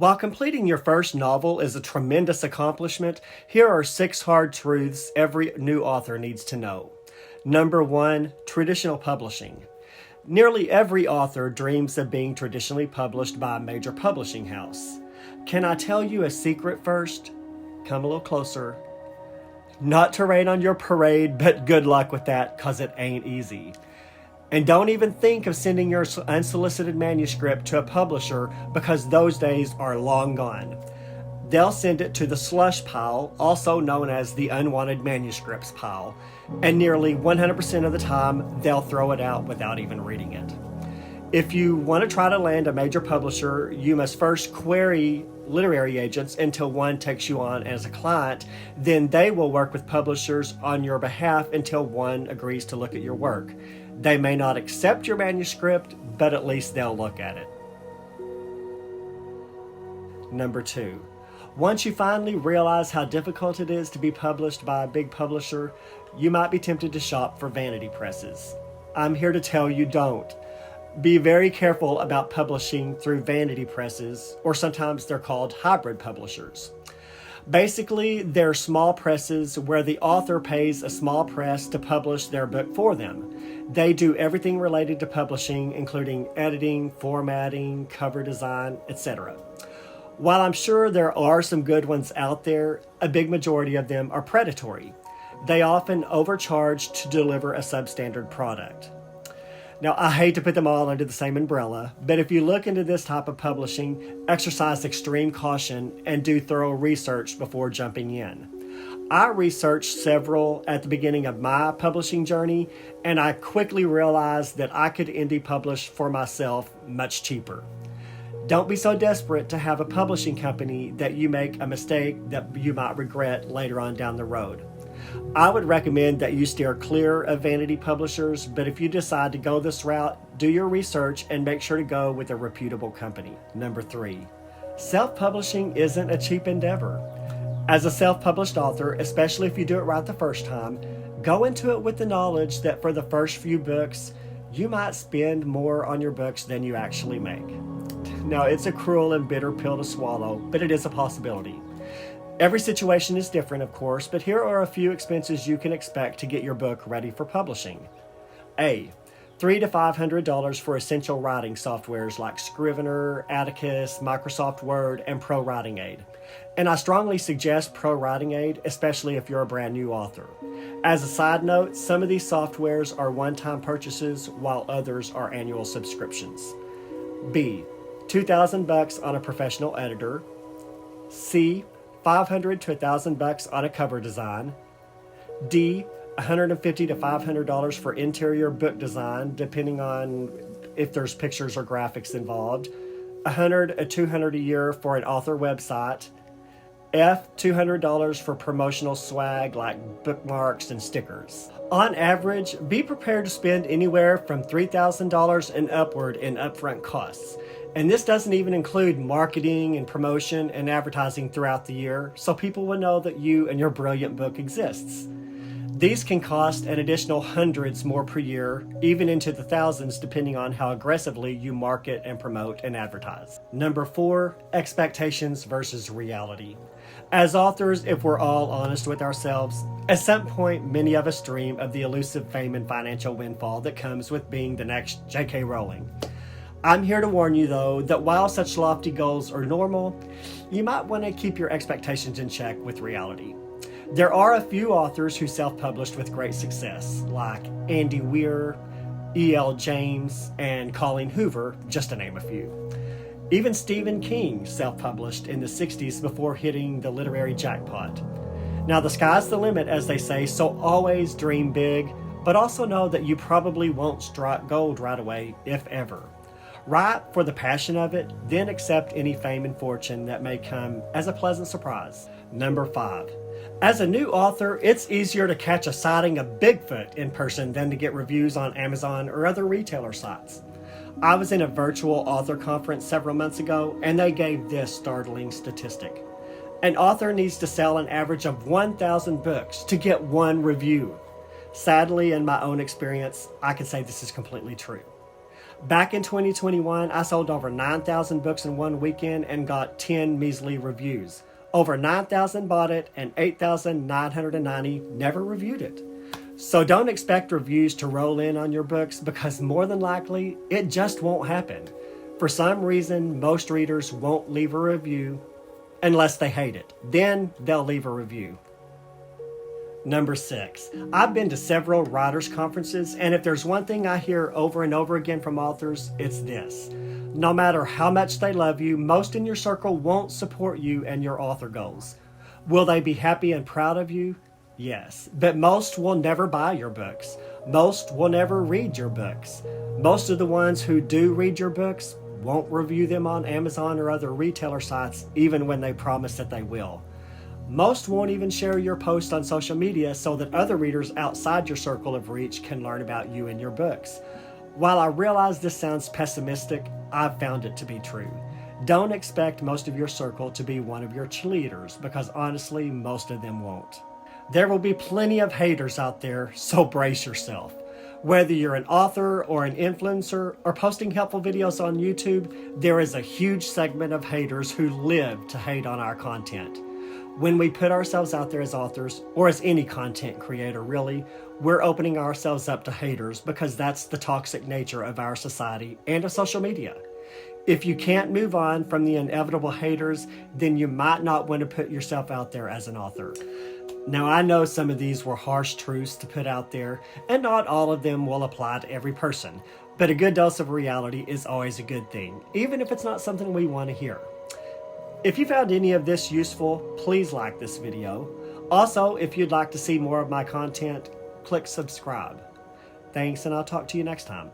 While completing your first novel is a tremendous accomplishment, here are 6 hard truths every new author needs to know. Number 1, traditional publishing. Nearly every author dreams of being traditionally published by a major publishing house. Can I tell you a secret first? Come a little closer. Not to rain on your parade, but good luck with that, cause it ain't easy. And don't even think of sending your unsolicited manuscript to a publisher because those days are long gone. They'll send it to the slush pile, also known as the unwanted manuscripts pile, and nearly 100% of the time they'll throw it out without even reading it. If you want to try to land a major publisher, you must first query literary agents until one takes you on as a client. Then they will work with publishers on your behalf until one agrees to look at your work. They may not accept your manuscript, but at least they'll look at it. Number 2. Once you finally realize how difficult it is to be published by a big publisher, you might be tempted to shop for vanity presses. I'm here to tell you don't. Be very careful about publishing through vanity presses, or sometimes they're called hybrid publishers. Basically, they're small presses where the author pays a small press to publish their book for them. They do everything related to publishing, including editing, formatting, cover design, etc. While I'm sure there are some good ones out there, a big majority of them are predatory. They often overcharge to deliver a substandard product. Now, I hate to put them all under the same umbrella, but if you look into this type of publishing, exercise extreme caution and do thorough research before jumping in. I researched several at the beginning of my publishing journey, and I quickly realized that I could indie publish for myself much cheaper. Don't be so desperate to have a publishing company that you make a mistake that you might regret later on down the road. I would recommend that you steer clear of vanity publishers, but if you decide to go this route, do your research and make sure to go with a reputable company. Number 3, self-publishing isn't a cheap endeavor. As a self-published author, especially if you do it right the first time, go into it with the knowledge that for the first few books, you might spend more on your books than you actually make. Now, it's a cruel and bitter pill to swallow, but it is a possibility. Every situation is different, of course, but here are a few expenses you can expect to get your book ready for publishing. A. $300 to $500 for essential writing softwares like Scrivener, Atticus, Microsoft Word, and Pro Writing Aid. And I strongly suggest Pro Writing Aid, especially if you're a brand new author. As a side note, some of these softwares are one-time purchases while others are annual subscriptions. B. $2,000 on a professional editor. C. $500 to $1,000 on a cover design. D. $150 to $500 for interior book design, depending on if there's pictures or graphics involved. $100 to $200 a year for an author website. F. $200 for promotional swag like bookmarks and stickers. On average, be prepared to spend anywhere from $3,000 and upward in upfront costs. And this doesn't even include marketing and promotion and advertising throughout the year, so people will know that you and your brilliant book exists. These can cost an additional hundreds more per year, even into the thousands, depending on how aggressively you market and promote and advertise. Number 4, expectations versus reality. As authors, if we're all honest with ourselves, at some point many of us dream of the elusive fame and financial windfall that comes with being the next J.K. Rowling. I'm here to warn you, though, that while such lofty goals are normal, you might want to keep your expectations in check with reality. There are a few authors who self-published with great success, like Andy Weir, E.L. James, and Colleen Hoover, just to name a few. Even Stephen King self-published in the 60s before hitting the literary jackpot. Now, the sky's the limit, as they say, so always dream big, but also know that you probably won't strike gold right away, if ever. Write for the passion of it, then accept any fame and fortune that may come as a pleasant surprise. Number 5. As a new author, it's easier to catch a sighting of Bigfoot in person than to get reviews on Amazon or other retailer sites. I was in a virtual author conference several months ago, and they gave this startling statistic. An author needs to sell an average of 1,000 books to get one review. Sadly, in my own experience, I can say this is completely true. Back in 2021, I sold over 9,000 books in one weekend and got 10 measly reviews. Over 9,000 bought it and 8,990 never reviewed it. So don't expect reviews to roll in on your books because more than likely, it just won't happen. For some reason, most readers won't leave a review unless they hate it. Then they'll leave a review. Number 6. I've been to several writers' conferences, and if there's one thing I hear over and over again from authors, it's this. No matter how much they love you, most in your circle won't support you and your author goals. Will they be happy and proud of you? Yes, but most will never buy your books. Most will never read your books. Most of the ones who do read your books won't review them on Amazon or other retailer sites, even when they promise that they will. Most won't even share your post on social media so that other readers outside your circle of reach can learn about you and your books. While I realize this sounds pessimistic, I've found it to be true. Don't expect most of your circle to be one of your cheerleaders because honestly, most of them won't. There will be plenty of haters out there, so brace yourself. Whether you're an author or an influencer or posting helpful videos on YouTube, there is a huge segment of haters who live to hate on our content. When we put ourselves out there as authors, or as any content creator really, we're opening ourselves up to haters because that's the toxic nature of our society and of social media. If you can't move on from the inevitable haters, then you might not want to put yourself out there as an author. Now, I know some of these were harsh truths to put out there, and not all of them will apply to every person, but a good dose of reality is always a good thing, even if it's not something we want to hear. If you found any of this useful, please like this video. Also, if you'd like to see more of my content, click subscribe. Thanks, and I'll talk to you next time.